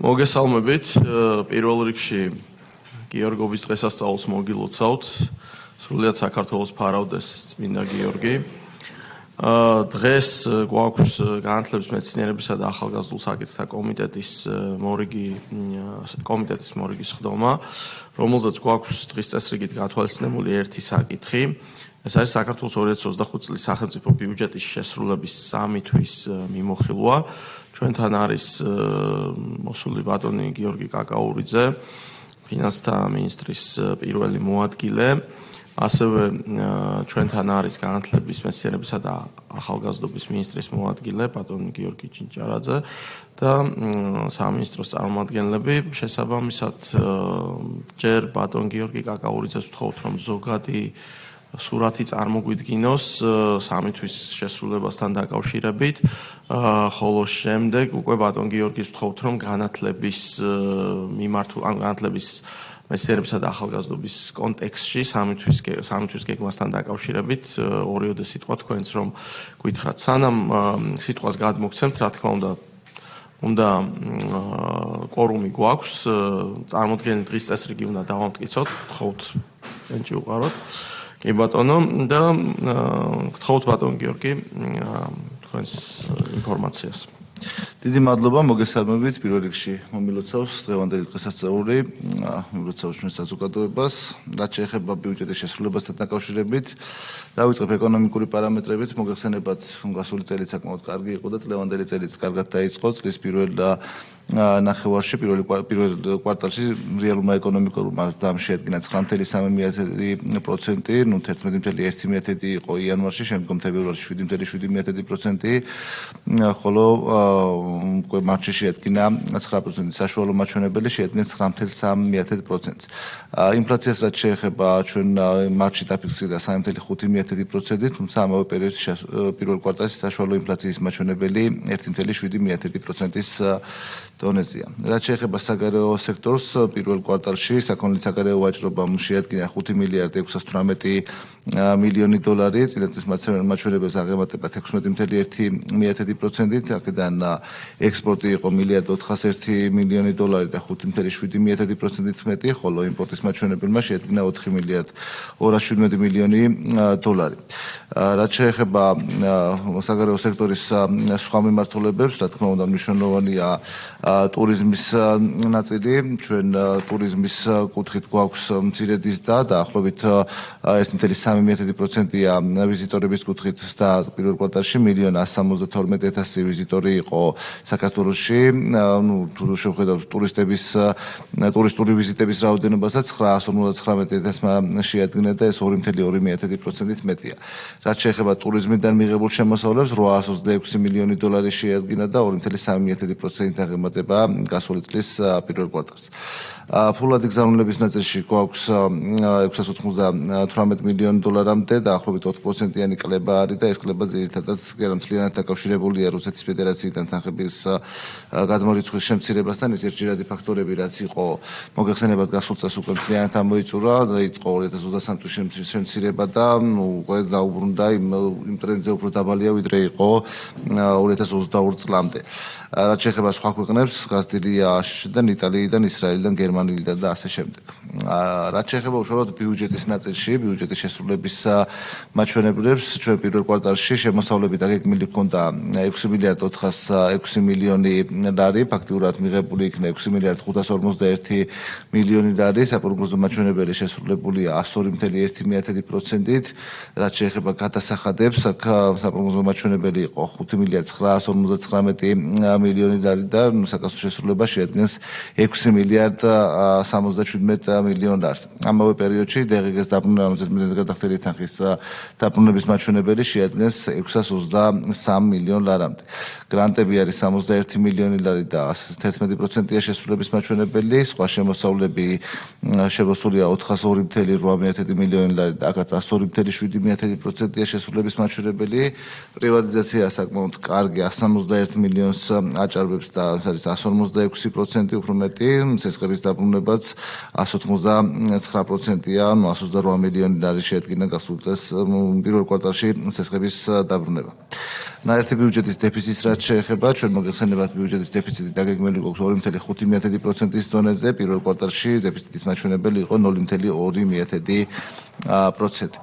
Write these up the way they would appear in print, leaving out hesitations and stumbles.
მოგესალმებით. პირველ რიგში გიორგობის დღესასწაულს მოგილოცავთ. სრულიად საქართველოს ფარავდეს წმინდა გიორგი. დღეს გვაქვს განათლების მეცნიერებისა და ახალგაზრდულ საკითხთა კომიტეტის მორიგი სხდომა, რომელზეც გვაქვს დღის წესრიგით გათვალისწინებული ერთი საკითხი. ეს არის საქართველოს 2025 წლის სახელმწიფო ბიუჯეტის შესრულების 3 თვის მიმოხილვა. ჩვენთან არის მოსული ბატონი გიორგი კაკაურიძე, ფინანსთა მინისტრის პირველი მოადგილე. ასევე ჩვენთან არის განათლების მეცნიერებისა და ახალგაზრდობის მინისტრის მოადგილე ბატონი გიორგი ჭინჭარაძე და სამინისტროს წარმომადგენლები. შესაბამისად, ჯერ ბატონ გიორგი კაკაურიძეს ვთხოვთ, რომ ზოგადი სურათი წარმოგვიდგინოს 3 თვის შესრულებასთან დაკავშირებით, ხოლო შემდეგ უკვე ბატონ გიორგის ვთხოვთ, რომ განათლების მეცნიერებისა და ახალგაზრდობის კონტექსტში 3 თვის გეგმასთან დაკავშირებით ორიოდე სიტყვა თქვენც რომ გითხრათ. სანამ სიტყვას გადმოგცემთ, რა თქმა უნდა კვორუმი გვაქვს, წარმოდგენილი დღის წესრიგი უნდა დავამტკიცოთ, გთხოვთ ენჭი უყაროთ. კი ბატონო და გთხოვთ ბატონ გიორგი თქვენს ინფორმაციას. დიდი მადლობა, მოგესალმებით. პირველ რიგში მომილოცავს დღევანდელი დღესასწაული, მიმლოცავს ჩვენ საზოგადოებას, რაც შეეხება ბიუჯეტის შესრულებასთან დაკავშირებით. დავიწყებ ეკონომიკური პარამეტრებით, მოგეხსენებათ, გასული წელი საკმაოდ კარგი იყო და წლევანდელი წელიც კარგად დაიწყო. წლის პირველ ნახევარში, პირველ კვარტალში რეალურმა ეკონომიკურმა ზრდამ შეადგინა 9.3%, 11.1% იყო იანვარში, შემდგომ თებერვალში 7.7%, ხოლო მარტში შეადგინა 9%, საშუალო მაჩვენებელი შეადგინა 9.3%. ინფლაციას რაც შეეხება, ჩვენ მარტში დაფიქსირდა 3.5%, თუმცა ამავე პერიოდში პირველ კვარტალში საშუალო ინფლაციის მაჩვენებელი 1.7%-ის დონეზეა. რაც შეეხება საგარეო სექტორს, პირველ კვარტალში საქონლის საგარეო ვაჭრობამ შეადგინა 5 მილიარდი 618 მილიონი დოლარი, წინა წლის მაჩვენებელს აღემატება 16.1%, აქედან ექსპორტი იყო 1.401 მილიონი დოლარი და 5.7% მეტი, ხოლო იმპორტის მაჩვენებელმა შეადგინა 4.217 მილიონი დოლარი. რაც შეეხება საგარეო სექტორის სხვა მიმართულებებს, რა თქმა უნდა მნიშვნელოვანია ტურიზმის ნაწილი. ჩვენ ტურიზმის კუთხით გვაქვს მცირე დიზდა, დაახლოებით 1.3%-ია ვიზიტორების კუთხით და პირველ კვარტალში 1.172.000 ვიზიტორი იყო საქართველოში. თუ შევხედავთ ტურისტული ვიზიტების რაოდენობასაც 959.000 შეადგინა და ეს 2.2%-ით მეტია. რაც შეეხება ტურიზმიდან მიღებულ შემოსავლებს, 826 მილიონი დოლარი შეადგინა და 2.3%-ით აღემატება გასული წლის პირველ კვარტალს. ფულადი გზავნილების ნაწილში გვაქვს 698 მილიონი დოლარამდე, დაახლოებით 4%-იანი კლება არის და ეს კლება ძირითადად მთლიანად დაკავშირებულია რუსეთის ფედერაციიდან თანხების გადმორიცხვის შემცირებასთან. ეს ერთჯერადი ფაქტორები, რაც იყო მოგეხსენებათ, გასულ წელს უკვე მთლიანად ამოიწურა, დაიწყო 2023 წლის შემცირება და უკვე დაუბრუნდა იმ ტრენდზე უფრო დაბალია, ვიდრე იყო 2022 წლამდე. რაც შეეხება სხვა ქვეყნებს, გაზრდილიაშიდან, იტალიიდან, ისრაელიდან, გერმანიიდან და ასე შემდეგ. რაც შეეხება უშუალოდ ბიუჯეტის ნაწილში, ბიუჯეტის შესრულების მაჩვენებლებს, ჩვენ პირველ კვარტალში შემოსავლები დაგეგმილი ჰქონდა 6.406 მილიონი ლარი, ფაქტიურად მიღებული იქნა 6.541 მილიონი ლარი, საპროგნოზო მაჩვენებელი შესრულებულია 102.1%-ით. რაც შეეხება გადასახადებს, აქ საპროგნოზო მაჩვენებელი იყო 5.959 მილიონი ლარი და საკასო შესრულება შეადგენს 6.077 მილიონ ლარს. ამავე პერიოდში DGG-ს დაბრუნება გადახდელი თანხის დაბრუნების მაჩვენებელი შეადგენს 623 მილიონ ლარამდე. გრანტები არის 61 მილიონი ლარი და 11%-ია შესრულების მაჩვენებელი, სხვა შემოსავლები შემოსულია 402.8 მილიონი ლარი და აქაც 102.7%-ია შესრულების მაჩვენებელი. პრივატიზაცია საკმაოდ კარგი 161 მილიონს აჭარბებს და ეს არის 156% უფრო მეტი, ცესხების დაბრუნებაც 199%-ია, 128 მილიონი ლარი შეადგინა გასულ წელს პირველ კვარტალში ცესხების დაბრუნება. ნაერთი ბიუჯეტის დეფიციტს რაც შეეხება, ჩვენ მოგეხსენებათ ბიუჯეტის დეფიციტი დაგეგმილი გვაქვს 2.5% დონეზე, პირველ კვარტალში დეფიციტის მაჩვენებელი იყო 0.2%.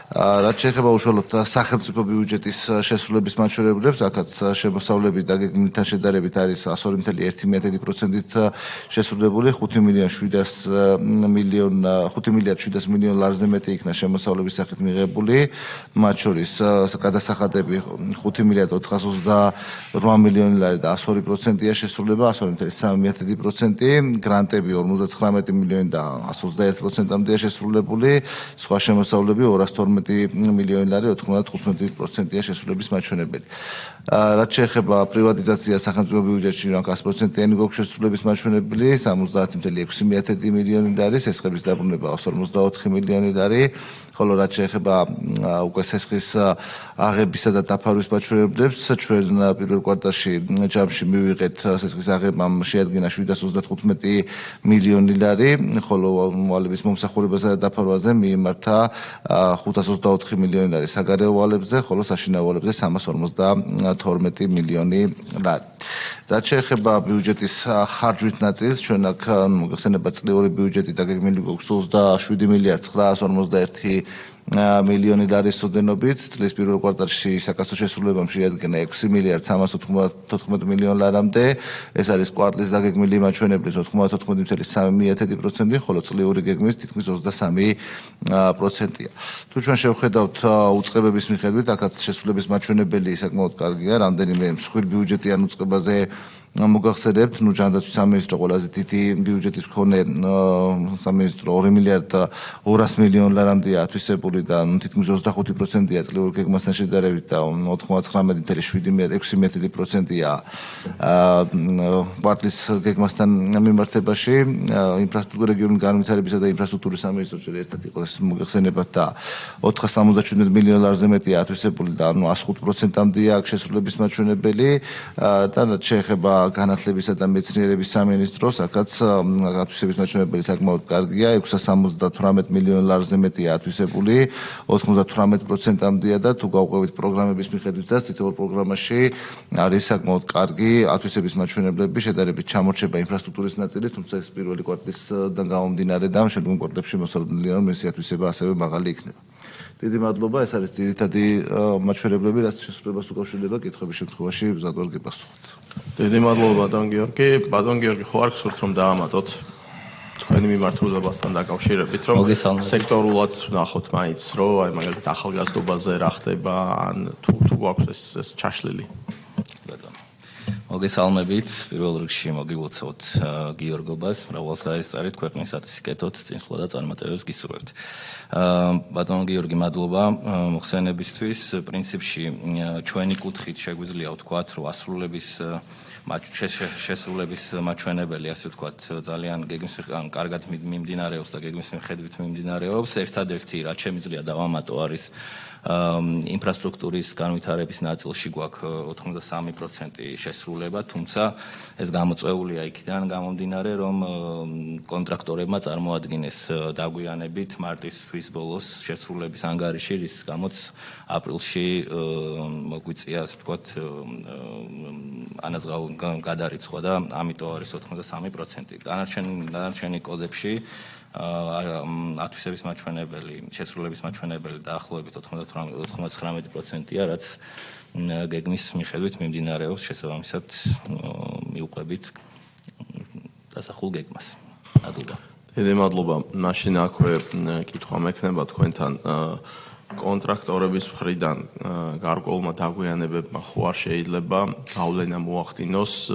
რაც შეეხება უშუალოდ სახელმწიფო ბიუჯეტის შესრულების მაჩვენებლებს, აქაც შემოსავლები დაგეგმილთან შედარებით არის 1.1%-ით შესრულებული, 5 მილიარდ 700 მილიონ ლარზე მეტი იქნა შემოსავლების სახით მიღებული, მათ შორის გადასახადები 5 მილიარდ 428 მილიონი ლარი და 102%-ია შესრულება, 103.3%, გრანტები 59 მილიონი და 121%-ამდეა შესრულებული, სხვა შემოსავლები 212 მილიონი ლარი 95%-ია შესრულების მაჩვენებელი. რაც შეეხება პრივატიზაციას სახელმწიფო ბიუჯეტში, რა 100%-იანი გვაქვს შესრულების მაჩვენებელი, 70.6 მილიონი ლარი, სესხების დაბრუნება 244 მილიონი ლარი, ხოლო რაც შეეხება უკვე სესხის აღებისა და დაფარვის მაჩვენებლებს, ჩვენ პირველ კვარტალში ჯამში მივიღეთ სესხის აღებამ შეადგინა 735 მილიონი ლარი, ხოლო ვალების მომსახურებასა და დაფარვაზე მიიმართა 524 მილიონი ლარი საგარეო ვალებზე, ხოლო საშინაო ვალებზე 352 მილიონი ლარი. რაც შეეხება ბიუჯეტის ხარჯვით ნაწილს, ჩვენ აქ მოგეხსენებათ წლიური ბიუჯეტი დაგეგმილი გვაქვს 27 მილიარდ 951 მილიონი ლარის ოდენობით, წლის პირველ კვარტალში საკასო შესრულებამ შეადგინა 6 მილიარდ 394 მილიონ ლარამდე, ეს არის კვარტლის დაგეგმილი მაჩვენებლის 94.3%, ხოლო წლიური გეგმის თითქმის 23%-ია. თუ ჩვენ შევხედავთ უწყებების მიხედვით, აქაც შესრულების მაჩვენებელი საკმაოდ კარგია, რამდენიმე მსხვილ ბიუჯეტიან უწყებაზე მოგახსენებთ, ჯანდაცვის სამინისტრო ყველაზე დიდი ბიუჯეტის მქონე სამინისტრო 2 მილიარდ 200 მილიონ ლარამდეა ათვისებული და თითქმის 25%-ია წლიური გეგმასთან შედარებით და 99.6%-ია კვარტლის გეგმასთან მიმართებაში. ინფრასტრუქტურის რეგიონული განვითარებისა და ინფრასტრუქტურის სამინისტრო ჯერ ერთად იყო ეს მოგეხსენებათ და 477 მილიონ ლარზე მეტია ათვისებული და 105%-ამდეა აქ შესრულების მაჩვენებელი და რაც შეეხება განათლებისა და მეცნიერების სამინისტროს, აქაც ათვისების მაჩვენებელი საკმაოდ კარგია, 678 მილიონ ლარზე მეტია ათვისებული, 98%-ამდეა და თუ გავყვებით პროგრამების მიხედვითაც, თითოეულ პროგრამაში არის საკმაოდ კარგი ათვისების მაჩვენებლები, შედარებით ჩამორჩება ინფრასტრუქტურის ნაწილი, თუმცა ეს პირველი კვარტლისგან გამომდინარე და შემდგომ კვარტლებში მოსალოდნელია, რომ ეს ათვისება ასევე მაღალი იქნება. დიდი მადლობა, ეს არის ძირითადი მაჩვენებლები, რაც შესრულებას უკავშირდება, კითხვების შემთხვევაში მზად გიპასუხოთ. დიდი მადლობა ბატონ გიორგი. ბატონ გიორგი, ხო არ გსურთ რომ დაამატოთ თქვენი მიმართულებასთან დაკავშირებით, რომ სექტორულად ნახოთ მაინც, რომ აი მაგალითად ახალგაზრდობაზე რა ხდება, ან თუ გვაქვს ეს ჩაშლილი. მოგესალმებით, პირველ რიგში მოგილოცავთ გიორგობას, მრავალს დაესწარით ქვეყნისათვის კეთოთ, წინსვლა და წარმატებებს გისურვებთ. ბატონ გიორგი, მადლობა მოხსენებისთვის. პრინციპში ჩვენი კუთხით შეგვიძლია ვთქვათ, რომ შესრულების მაჩვენებელი, ასე ვთქვათ, ძალიან გეგმის კარგად მიმდინარეობს და გეგმის მიხედვით მიმდინარეობს. ერთადერთი, რაც შემიძლია დავამატო, არის ინფრასტრუქტურის განვითარების ნაწილში გვაქვს 83% შესრულება, თუმცა ეს გამოწვეულია იქიდან გამომდინარე, რომ კონტრაქტორებმა წარმოადგინეს დაგვიანებით მარტის თვის ბოლოს შესრულების ანგარიში, რის გამოც აპრილში მოგვიწია, ასე ვთქვათ, გადარიცხვა და ამიტომ არის 83%. დანარჩენი კოდებში ათვისების მაჩვენებელი, შესრულების მაჩვენებელი დაახლოებით 99%-ია, რაც გეგმის მიხედვით მიმდინარეობს, შესაბამისად მივყვებით დასახულ გეგმას. მადლობა. დიდი მადლობა. მაშინ აქვე კითხვა მექნება თქვენთან კონტრაქტორების მხრიდან გარკვეულმა დაგვიანებებმა ხო არ შეიძლება გავლენა მოახდინოს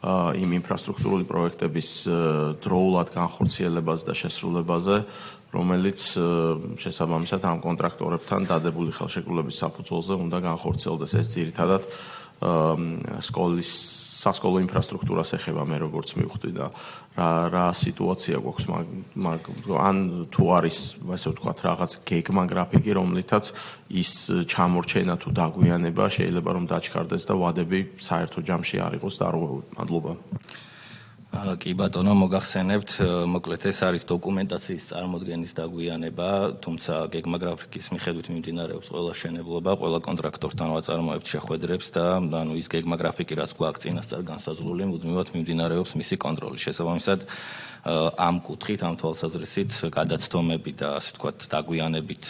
იმ ინფრასტრუქტურული პროექტების დროულად განხორციელებას და შესრულებაზე, რომელიც შესაბამისად ამ კონტრაქტორებთან დადებული ხელშეკრულების საფუძველზე უნდა განხორციელდეს. ეს ძირითადად სასკოლო ინფრასტრუქტურას ეხება, მე როგორც მივხვდი და რა სიტუაცია გვაქვს ან თუ არის, ასე ვთქვათ, რაღაც გეგმა გრაფიკი, რომლითაც ის ჩამორჩენა თუ დაგვიანება შეიძლება რომ დაჩქარდეს და ვადები საერთო ჯამში არ იყოს დარღვეული. მადლობა. კი ბატონო, მოგახსენებთ, მოკლედ ეს არის დოკუმენტაციის წარმოდგენის დაგვიანება, თუმცა გეგმა გრაფიკის მიხედვით მიმდინარეობს ყველა შენებლობა, ყველა კონტრაქტორთან ვაწარმოებთ შეხვედრებს და ანუ ის გეგმა გრაფიკი, რაც გვაქვს წინასწარ განსაზღვრული, მუდმივად მიმდინარეობს მისი კონტროლი. შესაბამისად, ამ კუთხით, ამ თვალსაზრისით, გადაცდომები და ასე ვთქვათ, დაგვიანებით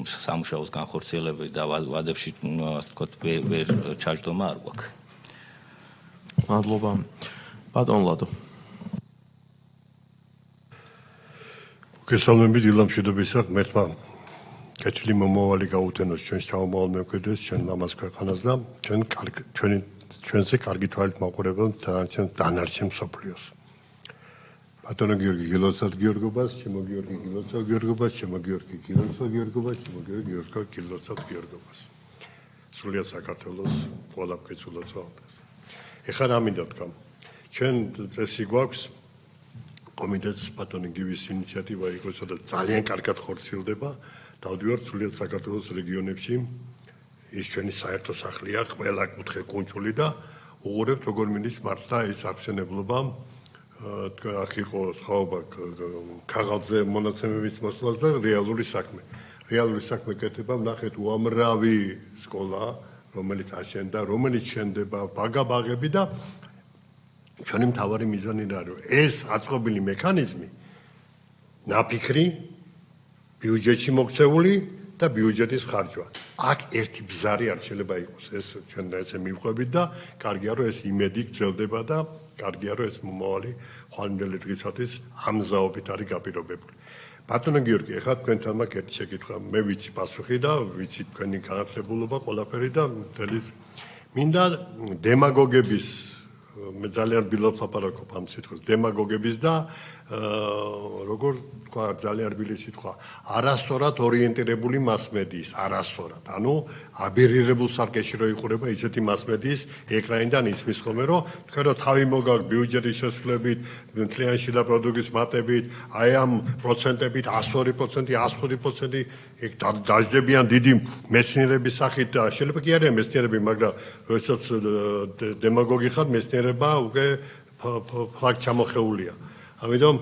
სამუშაოს განხორციელებელი და ვადებში, ასე ვთქვათ, ვერ ჩაჯდომა არ გვაქვს. მადლობა. ბატონ ლადო. გესალმებით ილამშვიდობისა ღმერთმა კეთილი მომავალი გაუთენოს ჩვენს თავმოვალ მემკვიდრეს, ჩვენ ლამაზ ქვეყანას და ჩვენზე კარგი თვალით მაყურებელ დანარჩენ მსოფლიოს. ბატონო გიორგი გილოცავ გიორგობას, ჩემო გიორგი გილოცავ გიორგობას, ჩემო გიორგი გილოცავ გიორგობას, ჩემო გიორგი გილოცავ გიორგობას. სრულიად საქართველოს ყველა მკეცულას ვალდას. ეხლა რა მინდა თქვა? ჩვენ წესი გვაქვს კომიტეტს ბატონი გივის ინიციატივა იყო, და ძალიან კარგად ხორციელდება. დავდივართ სრულიად საქართველოს რეგიონებში. ის ჩვენი საერთო სახლია, ყველა კუთხე კუნძული და უყურებთ როგორ მიდის მართლა ეს აღშენებლობა. აქ იყო სხვაობა ქაღალდზე მონაცემების მოსვლას და რეალური საქმე. რეალური საქმე კეთება, ნახეთ უამრავი სკოლა, რომელიც აშენდა, რომელიც შენდება, ბაგაბაღები და ჩვენი მთავარი მიზანი რა არის? ეს აწყობილი მექანიზმი ნაფიქრი ბიუჯეტში მოქცეული და ბიუჯეტის ხარჯვა. აქ ერთი ბზარი არ შეიძლება იყოს. ეს ჩვენ ესე მივყვებით და კარგია რომ ეს იმედი გრძელდება და კარგია რომ ეს მომავალი ხვალინდელი დღისათვის ამ ზაობით არის გაპირობებული. ბატონო გიორგი, ეხლა თქვენთან მაქვს ერთი შეკითხვა. მე ვიცი პასუხი და ვიცი თქვენი განათლებულობა ყველაფერი და მინდა დემაგოგების მე ძალიან ბილობ ლაპარაკობ ამ სიტყვას დემაგოგების და როგორ თქვა ძალიან რბილი სიტყვა არასწორად ორიენტირებული მასმედიის არასწორად ანუ აბერირებულ სარკეში რო იყურება ისეთი მასმედიის ეკრანიდან ისმის ხოლმე რომ თქვენ რო თავი მოგაქვს ბიუჯეტის შესრულებით მთლიანი შიდა პროდუქტის მატებით აი ამ პროცენტებით 102% 105% ეგ დაждდებიან დიდი მეცნიერების სახით და შეიძლება კი არიან მეცნიერები მაგრამ როდესაც დემაგოგი ხარ მეცნიერება უკვე ფლაგ ჩამოხეულია ამიტომ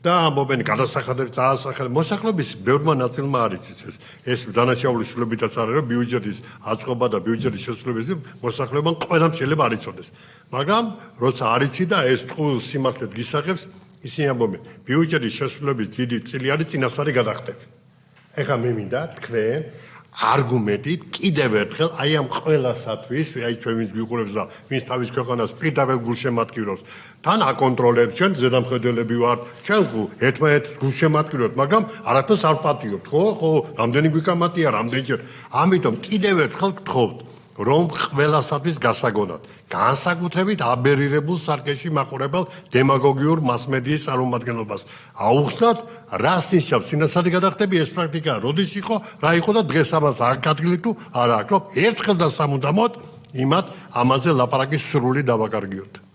და ამბობენ გადასახადებს დაასახელებს მოსახლეობის ბევრმა ნაწილმა არის ეს დანაშაული სრულებითაც არის რომ ბიუჯეტის აწყობა და ბიუჯეტის შესრულების მოსახლეობამ ყველამ შეიძლება არ იცოდეს მაგრამ როცა არიცი და ეს ტყუილ სიმართლედ გისაღებს ისინი ამბობენ ბიუჯეტის შესრულების დიდი წილი არის წინასწარი გადახდები ეხლა მე მინდა თქვენ არგუმენტით კიდევ ერთხელ აი ამ ყველასათვის აი ჩვენ ვინც გვიყურებს და ვინც თავის ქვეყანას პირდაპირ გულშემატკივრობს თან აკონტროლებს ჩვენ ზედამხედველები ვართ ჩვენ ერთმანეთს გულშემატკივრობთ მაგრამ არაფერს არ პატიობთ ხო რამდენი გვიკამატია რამდენჯერ ამიტომ კიდევ ერთხელ გთხოვთ რომ ყველასათვის გასაგონად განსაკუთრებით აბერირებულ სარკეში მაყურებელ დემაგოგიურ მასმედიის წარმომადგენლობას აუხსნათ რას ნიშნავს წინასწარი გადახდები ეს პრაქტიკა როდის იყო რა იყო და დღეს ამას აკადგილე თუ არა აქ რომ ერთხელ და სამუდამოდ იმათ ამაზე ლაპარაკის სრული დავაკარგიოთ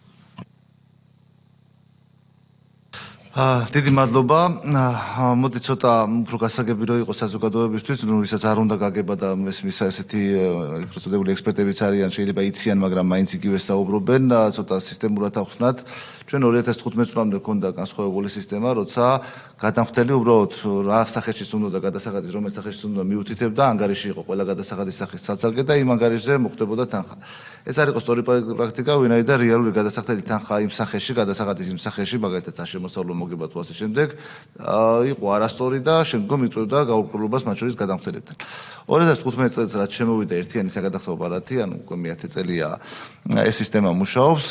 დიდი მადლობა. მოდი ცოტა უფრო გასაგები რო იყოს საზოგადოებისთვის, ნუ ვისაც არ უნდა გაგება და მესმისა ესეთი პროცედურული ექსპერტებიც არიან, შეიძლება იციან, მაგრამ მაინც იგივე საუბრობენ, ცოტა სისტემურად ახსნათ. ჩვენ 2015 წლამდე ქონდა განსხვავებული სისტემა, როცა გადამხდელი უბრალოდ რა სახეშიც უნდა და გადასახადის რომელიც სახეშიც უნდა მიუთითებდა, ანგარიში იყო ყველა გადასახადის სახის საცალკე და იმ ანგარიშზე მოხდებოდა თანხა. ეს არ იყო სწორი პრაქტიკა, ვინაიდან რეალური გადასახადები თანხა იმ სახეში, გადასახადის იმ სახეში, მაგალითად საშემოსავლო მოგება თუ ასე შემდეგ, იყო არასწორი და შემდგომ იწვევდა გაურკვევლობას მათ შორის გადამხდელებთან. 2015 წელს რაც შემოვიდა ერთიანი საგადახდო აპარატი, ანუ უკვე მე-10 წელია ეს სისტემა მუშაობს,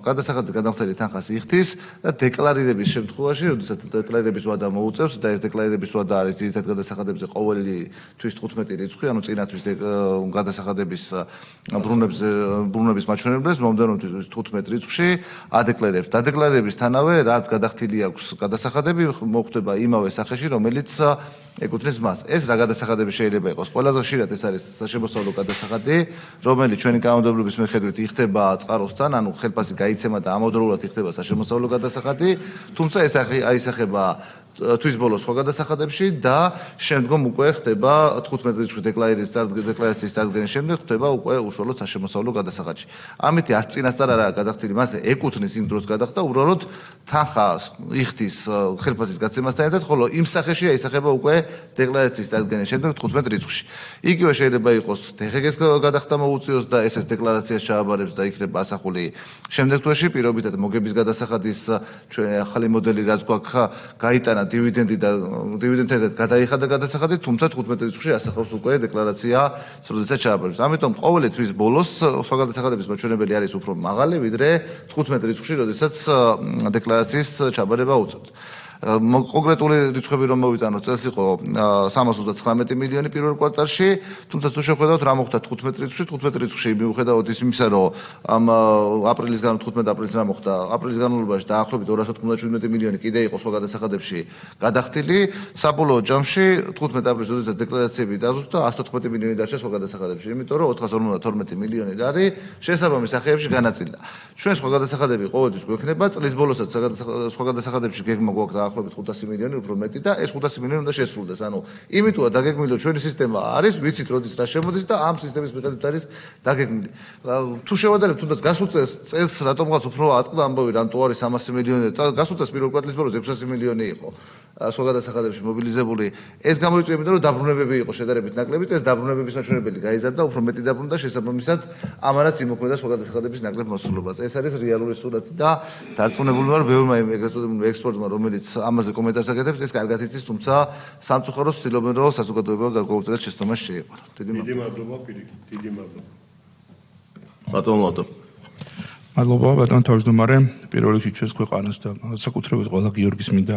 გადასახადის გადამხდელი თანხას იხდის და დეკლარირების შემთხვევაში, როდესაც დეკლარირების ვადა მოუწევს და ეს დეკლარირების ვადა არის ძირითად გადასახადებზე ყოველი თვის 15 რიცხვი, ანუ წინათვის გადასახადების ბრუნების მაჩვენებლებს მომდევნო თვის 15 რიცხვში ადეკლარირებს. დადეკლარირებისთანავე რაც გადახდილი აქვს გადასახადები მოხდება იმავე სახეში, რომელიც ეკუთვნის მას. ეს რა გადასახადები შეიძლება იყოს? ყველაზე ხშირად ეს არის საშემოსავლო გადასახადი, რომელიც ჩვენი კანონმდებლობის მიხედვით იხდება წყაროსთან, ანუ ხელფასი გაიცემა და ამავდროულად იხდება საშემოსავლო გადასახადი, თუმცა ეს აისახება თვის ბოლოს სხვა გადასახადებში და შემდგომ უკვე ხდება 15 რიცხვი დეკლარაციის წარდგენის შემდეგ ხდება უკვე უშუალოდ საშემოსავლო გადასახადში. ამიტომ არც წინასწარ არაა გადახდილი, მას ეკუთვნის იმ დროს გადახდა, უბრალოდ თანხას იხდის ხელფასის გაცემასთან ერთად, ხოლო იმ სახეში აისახება უკვე დეკლარაციის წარდგენის შემდეგ 15 რიცხვში. იგივე შეიძლება იყოს DGG-ს გადახდა მოუწიოს და ეს დეკლარაციას ჩააბარებს და იქნება ასახული შემდეგ თვეში, პირობითად მოგების გადასახადის ჩვენ ახალი მოდელი რაც გვაქვს გაიტანა დივიდენდი და დივიდენდთან გადაიხადა გადასახადი, თუმცა 15 რიცხვში ასახავს უკვე დეკლარაცია, როდესაც ჩააბარებს. ამიტომ ყოველი თვის ბოლოს სხვა გადასახადების მაჩვენებელი არის უფრო მაღალი, ვიდრე 15 რიცხვში, როდესაც დეკლარაციის ჩაბარება უწევთ. კონკრეტული რიცხვები რომ მოვიტანოთ, ეს იყო 339 მილიონი პირველ კვარტალში, თუმცა თუ შევხედავთ რა მოხდა 15 რიცხვში, 15 რიცხვში მიუხედავად იმისა, რომ ამ აპრილისგან 15 აპრილს რა მოხდა, აპრილის განმავლობაში დაახლოებით 297 მილიონი კიდე იყო სხვა გადასახადებში გადახდილი, საბოლოო ჯამში 15 აპრილს როდესაც დეკლარაციები დაზუსტა, 114 მილიონი დარჩა სხვა გადასახადებში, იმიტომ რომ 452 მილიონი ლარი შესაბამის სახეებში განაწილდა. ჩვენ სხვა გადასახადები ყოველთვის გვექნება, წლის ბოლოსაც სხვა გადასახადებში გეგმა გვაქვს დაახლოებით 500 მილიონი უფრო მეტი და ეს 500 მილიონი უნდა შესრულდეს. ანუ იმიტოა დაგეგმილი, ჩვენი სისტემა არის, ვიცით როდის რა შემოდის და ამ სისტემის მიხედვით არის დაგეგმილი. თუ შევადარებთ თუნდაც გასულ წელს რატომღაც უფრო ატყდა ამბავი, რამტო არის 300 მილიონი და გასულ წელს პირველ კვარტლის ბოლოს 600 მილიონი იყო სხვა გადასახადებში მობილიზებული. ეს გამოიწვია იმიტომ, რომ დაბრუნებები იყო შედარებით ნაკლები და ეს დაბრუნებების მაჩვენებელი გაიზარდა, უფრო მეტი დაბრუნდა შესაბამისად ამანაც იმოქმედა სხვა გადასახადების ნაკლებ მოსრულობას. ეს არის რეალური სურათი და დარწმუნებული ვარ ბევრმა ეგრეთ წოდებულ ექსპორტმა, რომელიც ამაზე კომენტარს აკეთებს, ეს კარგად იცის, თუმცა სამწუხაროდ ცდილობენ, რომ საზოგადოება გარკვეულწილად შეცდომაში შეეყარა. დიდი მადლობა, დიდი მადლობა. ბატონო მადლობა ბატონო თავმჯდომარე, პირველ რიგში ჩვენს ქვეყანას და საკუთრებით ყველა გიორგის მინდა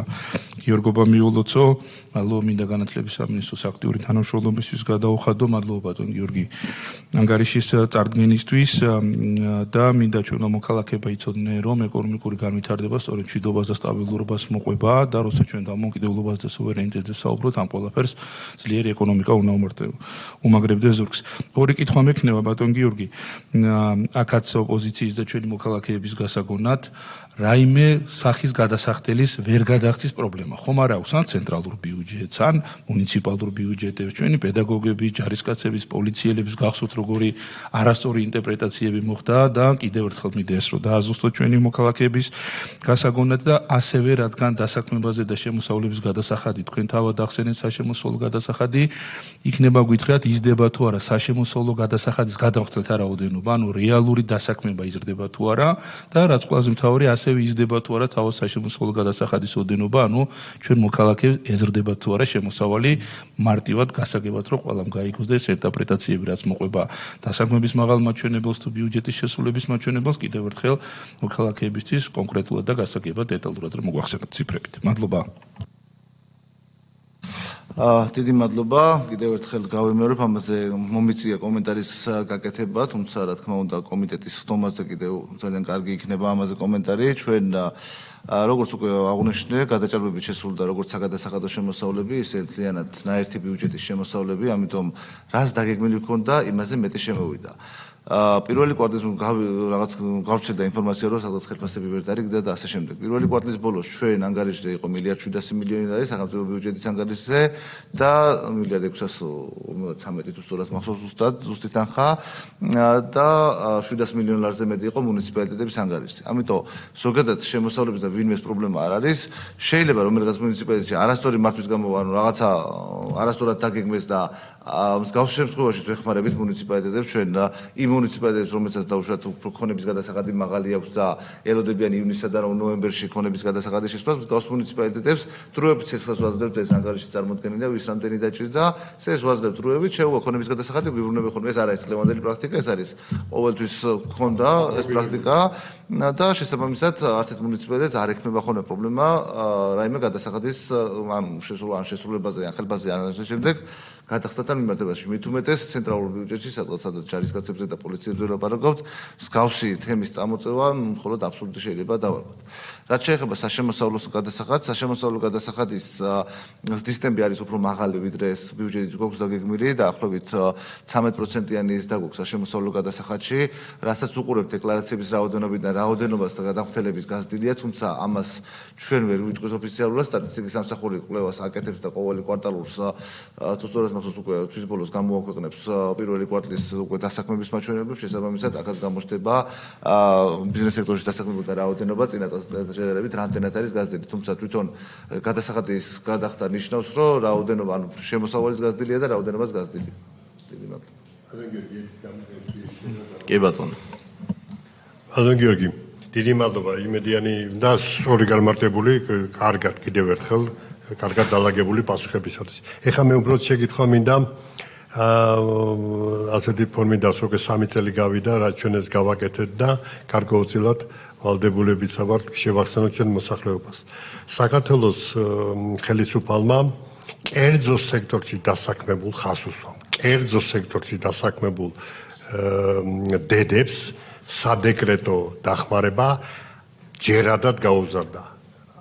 გიორგობა მიულოცო, მადლობა მინდა განათლების სამინისტროს აქტიური თანამშრომლობისთვის გადაუხადო, მადლობა ბატონ გიორგი ანგარიშის წარდგენისთვის და მინდა ჩვენო მოქალაქეება იცოდნენ, რომ ეკონომიკური განვითარება სწორედ მშვიდობას და სტაბილურობას მოყვება და როცა ჩვენ დამოუკიდებლობას და სუვერენიტეტზე საუბრობთ, ამ ყველაფერს ძლიერი ეკონომიკა უნდა უმაგრებდეს ზურგს. ორი კითხვა მექნება ბატონ გიორგი, აქაც ოპოზიციის და ჩვენი მოქალაქეების გასაგონად რაიმე სახის გადასახდელის ვერ გადახდის პრობლემა ხომ არ აქვს ან ცენტრალურ ბიუჯეტს ან მუნიციპალურ ბიუჯეტებს ჩვენი პედაგოგების, ჯარისკაცების, პოლიციელების გახსოვთ როგორი არასწორი ინტერპრეტაციები მოხდა და კიდევ ერთხელ მიდეეს რომ დააზუსტოთ ჩვენი მოქალაქეების გასაგონად და ასევე რადგან დასაქმებაზე და შემოსავლების გადასახადი თქვენ თავად ახსენეთ საშემოსავლო გადასახადი იქნება გითხრათ იზრდება თუ არა საშემოსავლო გადასახადის გადახდით რაოდენობა ანუ რეალური დასაქმება იზრდება თუ არა და რაც ყველაზე მთავარი ასევე იზრდება თუ არა თავის საშემოსავლო გადასახადის ოდენობა, ანუ ჩვენ მოქალაქეებს ეზრდება თუ არა შემოსავალი მარტივად გასაგებად რომ ყველამ გაიგოს და ეს ინტერპრეტაციები რაც მოყვება დასაქმების მაღალ მაჩვენებელს თუ ბიუჯეტის შესრულების მაჩვენებელს კიდევ ერთხელ მოქალაქეებისთვის კონკრეტულად და გასაგებად დეტალურად რომ მოგვახსენოთ ციფრებით. მადლობა. დიდი მადლობა. კიდევ ერთხელ გავიმეორებ ამაზე მომიწია კომენტარის გაკეთება, თუმცა რა თქმა უნდა კომიტეტის ხდომაზე კიდევ ძალიან კარგი იქნება ამაზე კომენტარი. ჩვენ როგორც უკვე აღნიშნე, გადაჭარბებით შესრულდა როგორც საგადასახადო შემოსავლები, ისე მთლიანად ნაერთი ბიუჯეტის შემოსავლები, ამიტომ რაც დაგეგმილი ჰქონდა, იმაზე მეტი შემოვიდა. პირველი კვარტლის რაღაც გავჩნდა ინფორმაცია რომ სადღაც ხელფასები ვერ დარიგდა და ასე შემდეგ. პირველი კვარტლის ბოლოს ჩვენ ანგარიშზე იყო 1.7 მილიონი ლარი სახელმწიფო ბიუჯეტის ანგარიშზე და 1.613 თუ სწორად მახსოვს ზუსტი თანხა და 700 მილიონ ლარზე მეტი იყო მუნიციპალიტეტების ანგარიშზე. ამიტომ ზოგადად შემოსავლების და ვინმეს პრობლემა არ არის. შეიძლება რომ რაღაც მუნიციპალიტეტში არასწორი მართვის გამო ანუ რაღაცა არასწორად დაგეგმეს და მსგავს შემთხვევაში ვეხმარებით მუნიციპალიტეტებს ჩვენ და იმ მუნიციპალიტეტებს რომელსაც დაუშვათ უფრო ქონების გადასახადი მაღალი აქვს და ელოდებიან ივნისსა და ნოემბერში ქონების გადასახადი შესვლას მსგავს მუნიციპალიტეტებს დროებით ცეცხლს ვაძლევთ ეს ანგარიში წარმოქმნილი ვის რამდენი დაჭირდა ეს ვაძლევთ დროებით შეუვა ქონების გადასახადი გვიბრუნებენ ხოლმე ეს არ არის წლევანდელი პრაქტიკა ეს არის ყოველთვის ქონდა ეს პრაქტიკა და შესაბამისად არც ერთ მუნიციპალიტეტს არ ექნება ხოლმე პრობლემა რაიმე გადასახადის ან შესრულებაზე ან ხელფასზე ან ასე შემდეგ გადახდათან მიმართებაში მით უმეტეს ცენტრალურ ბიუჯეტში სადაც ჯარისკაცებზე და პოლიციებზე ვლაპარაკობთ მსგავსი თემის წამოწევა მხოლოდ აბსურდი შეიძლება დავარქვათ რაც შეეხება საშემოსავლო გადასახადს, საშემოსავლო გადასახადის ზრდის ტემპი არის უფრო მაღალი, ვიდრე ეს ბიუჯეტით გვაქვს დაგეგმილი, დაახლოებით 13%-იანი ზრდა გვაქვს საშემოსავლო გადასახადში, რასაც უყურებთ დეკლარაციების რაოდენობიდან, რაოდენობას და გადამხდელების გაზრდილია, თუმცა ამას ჩვენ ვერ ვიტყვით ოფიციალურად, სტატისტიკის სამსახური კვლევას აკეთებს და ყოველი კვარტალურს თუ სწორად მახსოვს უკვე თვის ბოლოს გამოაქვეყნებს პირველი კვარტლის უკვე დასაქმების მაჩვენებლებს, შესაბამისად აქაც გამოჩნდება ბიზნეს სექტორში დასაქმებულთა რაოდენობა წინა წელს შედარებით რამდენად არის გაზრდილი, თუმცა თვითონ გადასახადის გადახდა ნიშნავს, რომ რაოდენობა, ანუ შემოსავალიც გაზრდილია და რაოდენობას გაზრდილი. დიდი მადლობა. კი ბატონო. ბატონ გიორგი, დიდი მადლობა. იმედიანი და სრული გამარტებული, კარგად კიდევ ერთხელ, კარგად დალაგებული პასუხებისათვის. ეხლა მე უბრალოდ შეკითხვა მინდა ასეთი ფორმით დასოკე 3 წელი გავიდა, რაც ჩვენ ეს გავაკეთეთ და გარკვეულწილად ვალდებულებისა ვართ შევახსენოთ ჩვენ მოსახლეობას. საქართველოს ხელისუფალმა კერძო სექტორში დასაქმებულ ხასუსვამ, კერძო სექტორში დასაქმებულ დედებს სადეკრეტო დახმარება ჯერადად გაუზარდა.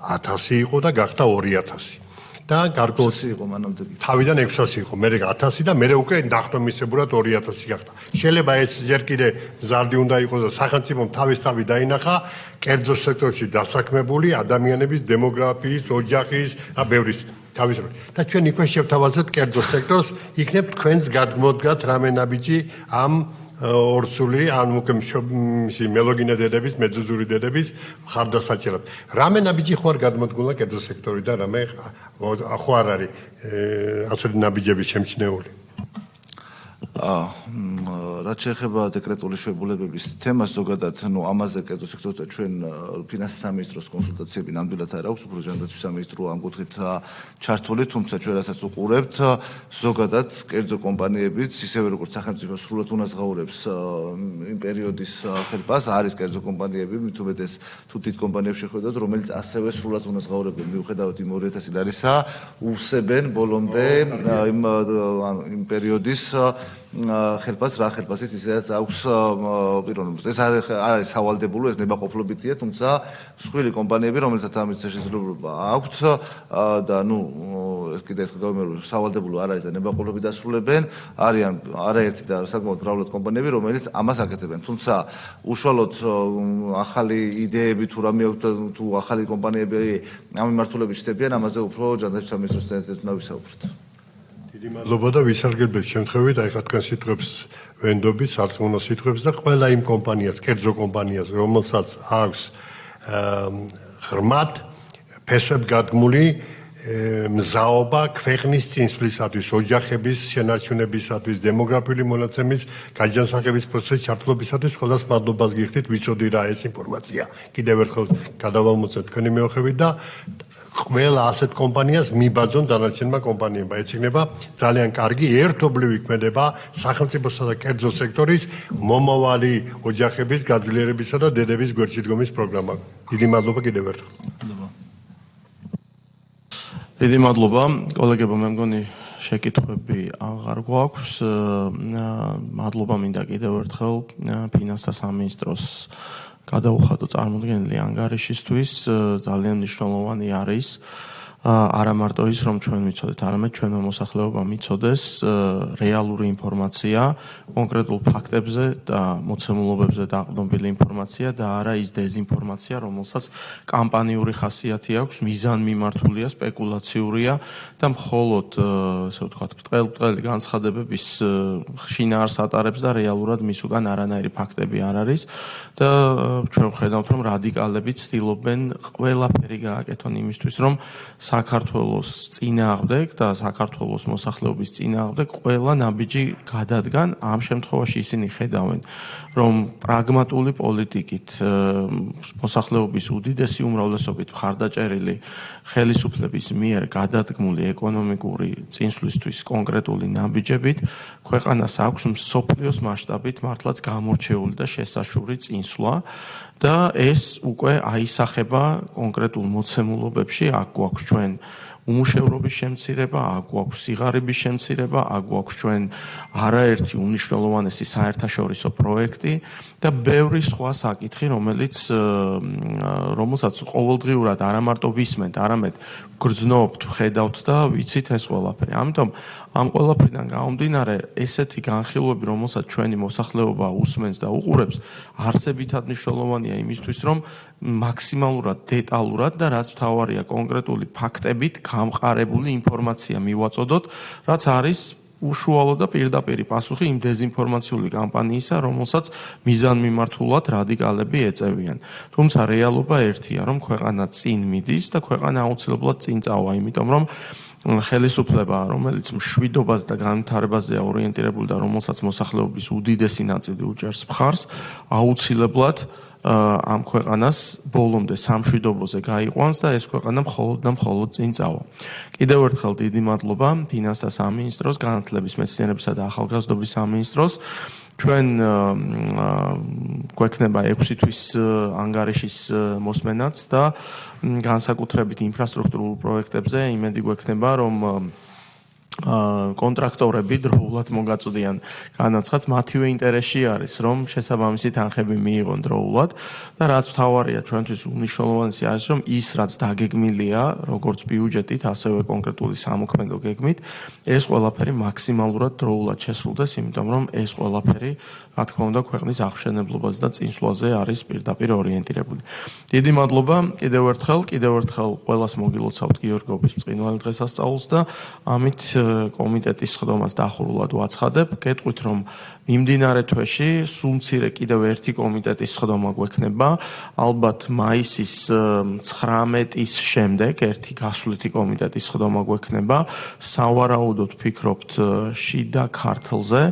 1000 იყო და გახდა 2000. და გარკვეულწილად იყო მანამდე. თავიდან 600 იყო, მე 1000 და მე უკვე ნახტომისებურად 2000 გახდა. შეიძლება ეს ჯერ კიდე მზარდი უნდა იყოს და სახელმწიფომ თავისთავად დაინახა კერძო სექტორში დასაქმებული ადამიანების დემოგრაფიის, ოჯახის და ბევრის თავისთავად. და ჩვენ იქვე შევთავაზეთ კერძო სექტორს, იქნებ თქვენს გადმოდგათ რამე ნაბიჯი ამ ორსული ან მოკემში მელოგინე დედების, მეძუძური დედების მხარდასაჭერად. რამე ნაბიჯი ხო არ გადმოდგულა კერძო სექტორიდან, რამე ხო არ არის ასეთი ნაბიჯების შემჩნეული. რაც შეეხება დეკრეტული შებულებების თემას ზოგადად, ამაზე კერძო სექტორთან ჩვენ ფინანსის სამინისტროს კონსულტაციები ნამდვილად არ აქვს, უფრო ჯანდაცვის სამინისტრო ამ კუთხით ჩართული, თუმცა ჩვენ რასაც უყურებთ, ზოგადად კერძო კომპანიებიც ისევე როგორც სახელმწიფო სრულად უნაზღაურებს იმ პერიოდის ხელფას, არის კერძო კომპანიები, მით უმეტეს თუ დიდ კომპანიებს შეხვედროთ, რომელიც ასევე სრულად უნაზღაურებენ, მიუხედავად იმ 2000 ლარისა, უსებენ ბოლომდე იმ პერიოდის ხელფას რა ხელფასის ისედაც აქვს პიროვნებს. ეს არის სავალდებულო, ეს ნებაყოფლობითია, თუმცა მსხვილი კომპანიები, რომელთაც ამის შესაძლებლობა აქვთ და ეს კიდე ერთხელ გავიმეორებ, სავალდებულო არ არის და ნებაყოფლობით დასრულებენ, არიან არაერთი და საკმაოდ მრავლად კომპანიები, რომელიც ამას აკეთებენ. თუმცა უშუალოდ ახალი იდეები თუ რამე აქვს თუ ახალი კომპანიები ამ მიმართულებით შევდებიან, ამაზე უფრო ჯანდაცვის სამინისტროსთან ერთად უნდა ვისაუბროთ. დიდი მადლობა და ვისარგებლებ შემთხვევით, აი ხა თქვენ სიტყვებს ვენდობთ, სარწმუნო სიტყვებს და ყველა იმ კომპანიას, კერძო კომპანიას, რომელსაც აქვს ღრმად ფესვებგადგმული მზაობა ქვეყნის წინსვლისათვის, ოჯახების შენარჩუნებისათვის, დემოგრაფიული მონაცემის გაჯანსაღების პროცესის ჩართულობისათვის ყველას მადლობას გიხდით, ვიცოდი რა ეს ინფორმაცია. კიდევ ერთხელ გადავალმოწმეთ თქვენი მეოხებით და ყველა ასეთ კომპანიას მიბაძონ დანარჩენმა კომპანიებმა. ეს იქნება ძალიან კარგი ერთობლივი ქმედება სახელმწიფოსა და კერძო სექტორის მომავალი ოჯახების გაძლიერებისა და დედების გვერდში დგომის პროგრამა. დიდი მადლობა კიდევ ერთხელ. დიდი მადლობა, კოლეგებო, მე მგონი შეკითხვები აღარ გვაქვს. მადლობა მინდა კიდევ ერთხელ ფინანსთა სამინისტროს გადაუხადო წარმოდგენილი ანგარიშისთვის, ძალიან მნიშვნელოვანი არის არა მარტო ის, რომ ჩვენ ვიცოდეთ, არამედ ჩვენმა მოსახლეობამ იცოდეს რეალური ინფორმაცია კონკრეტულ ფაქტებზე და მოცემულობებზე დაყრდნობილი ინფორმაცია და არა ის დეზინფორმაცია, რომელსაც კამპანიური ხასიათი აქვს, მიზანმიმართულია, სპეკულაციურია და მხოლოდ, ასე ვთქვათ, ბრტყელი განცხადებების შინაარს ატარებს და რეალურად მის უკან არანაირი ფაქტები არ არის და ჩვენ ვხედავთ, რომ რადიკალები ცდილობენ ყველაფერი გააკეთონ იმისთვის, რომ საქართველოს წინააღმდეგ და საქართველოს მოსახლეობის წინააღმდეგ ყველა ნაბიჯი გადადგან. ამ შემთხვევაში ისინი ხედავენ, რომ პრაგმატული პოლიტიკით მოსახლეობის უდიდესი უმრავლესობით მხარდაჭერილი ხელისუფლების მიერ გადადგმული ეკონომიკური წინსვლისთვის კონკრეტული ნაბიჯებით ქვეყანას აქვს მსოფლიოს მასშტაბით მართლაც გამორჩეული და შესაშური წინსვლა და ეს უკვე აისახება კონკრეტულ მოცემულობებში. აქ გვაქვს ჩვენ უმუშევრობის შემცირება, აქ გვაქვს სიღარიბის შემცირება, აქ გვაქვს ჩვენ არაერთი უმნიშვნელოვანესი საერთაშორისო პროექტი და ბევრი სხვა საკითხი, რომელსაც ყოველდღიურად არა მარტო ვისმენთ, არამედ გრძნობთ, ხედავთ და ვიცით ეს ყველაფერი. ამიტომ ამ ყველაფრიდან გამომდინარე, ესეთი განხილვები, რომელსაც ჩვენი მოსახლეობა უსმენს და უყურებს, არსებითად მნიშვნელოვანია იმისთვის, რომ მაქსიმალურად დეტალურად და რაც მთავარია კონკრეტული ფაქტებით გამყარებული ინფორმაცია მივაწოდოთ, რაც არის უშუალო და პირდაპირი პასუხი იმ დეზინფორმაციული კამპანიისა, რომელსაც მიზანმიმართულად რადიკალები ეწევიან. თუმცა რეალობა ერთია, რომ ქვეყანა წინ მიდის და ქვეყანა აუცილებლად წინ წავა, იმიტომ რომ ხელისუფლება, რომელიც მშვიდობას და განვითარებაზეა ორიენტირებული და რომელსაც მოსახლეობის უდიდესი ნაწილი უჭერს მხარს, აუცილებლად ამ ქვეყანას ბოლომდე სამშვიდობოზე გაიყვანს და ეს ქვეყანა მხოლოდ და მხოლოდ წინ წავა. კიდევ ერთხელ დიდი მადლობა ფინანსთა სამინისტროს, განათლების, მეცნიერებისა და ახალგაზრდობის სამინისტროს. ჩვენ გვექნება 6 თვის ანგარიშის მოსმენაც და განსაკუთრებით ინფრასტრუქტურულ პროექტებზე იმედი გვექნება, რომ კონტრაქტორები დროულად მოგაწოდიან განაცხადს, მათივე ინტერესში არის, რომ შესაბამისი თანხები მიიღონ დროულად და რაც მთავარია ჩვენთვის უმნიშვნელოვანესი არის, რომ ის რაც დაგეგმილია, როგორც ბიუჯეტით, ასევე კონკრეტული სამოქმედო გეგმით, ეს ყველაფერი მაქსიმალურად დროულად შესრულდეს, იმიტომ რომ ეს ყველაფერი, რა თქმა უნდა, ქვეყნის აღმშენებლობაზე და წინსვლაზე არის პირდაპირ ორიენტირებული. დიდი მადლობა კიდევ ერთხელ ყველას მოგილოცავთ გიორგობის ბრწყინვალე დღესასწაულს და ამით კომიტეტის სხდომას დახურულად ვაცხადებ. გეტყვით, რომ მიმდინარე თვეში სულ მცირე კიდევ ერთი კომიტეტის სხდომა გვექნება, ალბათ მაისის 19-ის შემდეგ ერთი გასვლითი კომიტეტის სხდომა გვექნება. სავარაუდოდ ვფიქრობთ შიდა ქართლზე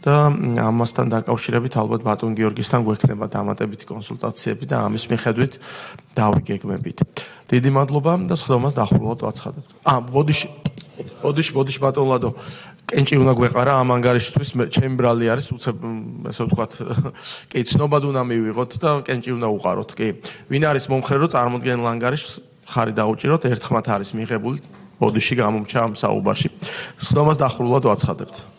და ამასთან დაკავშირებით ალბათ ბატონ გიორგისთან გვექნება დამატებითი კონსულტაციები და ამის მიხედვით დავიგეგმებით. დიდი მადლობა და სხდომას დახურულად ვაცხადებთ. ბოდიში ბატონ ლადო, კენჭი უნდა გვეყარა ამ ანგარიშისთვის, ჩემი ბრალი არის, უცებ ესე ვთქვათ, კი, ცნობად უნდა მივიღოთ და კენჭი უნდა უყაროთ, კი. ვინ არის მომხრე, რომ წარმოდგენილ ანგარიშს ხარი დაუჭიროთ, ერთხმათ არის მიღებული, ბოდიში გამომჩა ამ საუბარში. სხდომას დახურულად ვაცხადებთ.